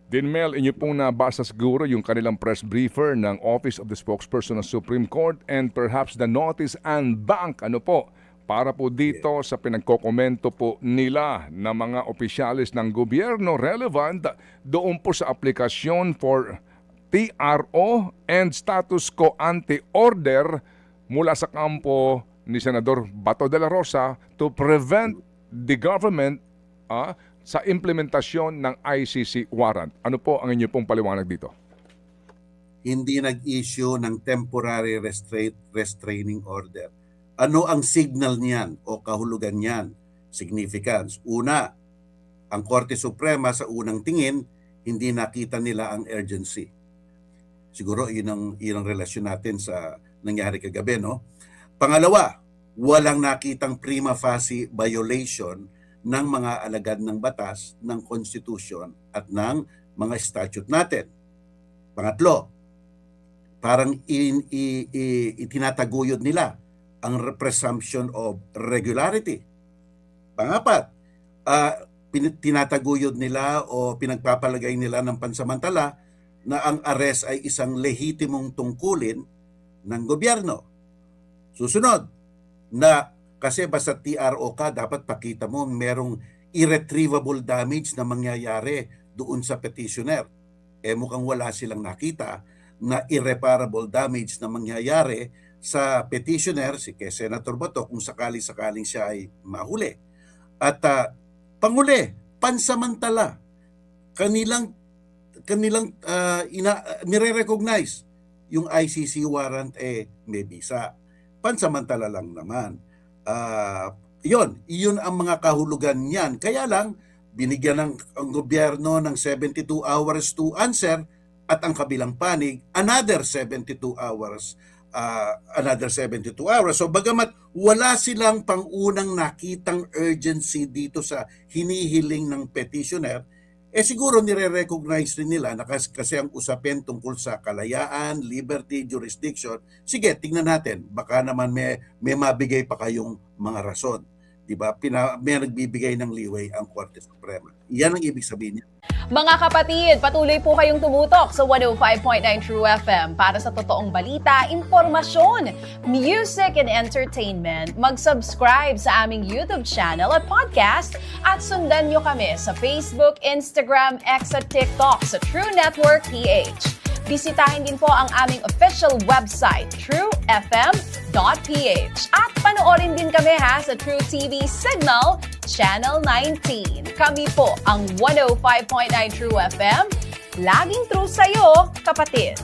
Dinmel, inyo pong nabasa siguro yung kanilang press briefer ng Office of the Spokesperson ng Supreme Court and perhaps the notice and bank, ano po, para po dito sa pinagkokomento po nila na mga opisyalis ng gobyerno relevant doon po sa aplikasyon for TRO and status quo ante order mula sa kampo ni Senador Bato de la Rosa to prevent the government sa implementasyon ng ICC warrant. Ano po ang inyo pong paliwanag dito? Hindi nag-issue ng temporary restraining order. Ano ang signal niyan o kahulugan niyan? Significance. Una, ang Korte Suprema sa unang tingin, hindi nakita nila ang urgency. Siguro yun ang relasyon natin sa nangyari kagabi, no? Pangalawa, walang nakitang prima facie violation ng mga alagad ng batas, ng konstitusyon at ng mga statute natin. Pangatlo, parang itinataguyod nila ang presumption of regularity. Pangapat, tinataguyod nila o pinagpapalagay nila ng pansamantala na ang arrest ay isang lehitimong tungkulin ng gobyerno. Susunod, na kasi basta TRO ka, dapat pakita mo merong irretrievable damage na mangyayari doon sa petitioner. Mukhang wala silang nakita na irreparable damage na mangyayari sa petitioner, si Senator Bato, kung sakali-sakaling siya ay mahuli. At panghuli, pansamantala, kanilang nire-recognize yung ICC warrant may bisa. Pansamantala lang naman. Yun ang mga kahulugan niyan. Kaya lang, binigyan ang gobyerno ng 72 hours to answer at ang kabilang panig, another 72 hours. So bagamat wala silang pangunang nakitang urgency dito sa hinihiling ng petitioner, siguro nire-recognize rin nila na kasi ang usapin tungkol sa kalayaan, liberty, jurisdiction, sige, tingnan natin, baka naman may mabigay pa kayong mga rason. Diba? May nagbibigay ng leeway ang Korte Suprema. Yan ang ibig sabihin niya. Mga kapatid, patuloy po kayong tumutok sa 105.9 True FM para sa totoong balita, impormasyon, music, and entertainment. Mag-subscribe sa aming YouTube channel at podcast at sundan nyo kami sa Facebook, Instagram, X at TikTok sa True Network PH. Bisitahin din po ang aming official website, truefm.ph. At panoorin din kami sa True TV Signal, Channel 19. Kami po ang 105.9 True FM. Laging true sa'yo, kapatid.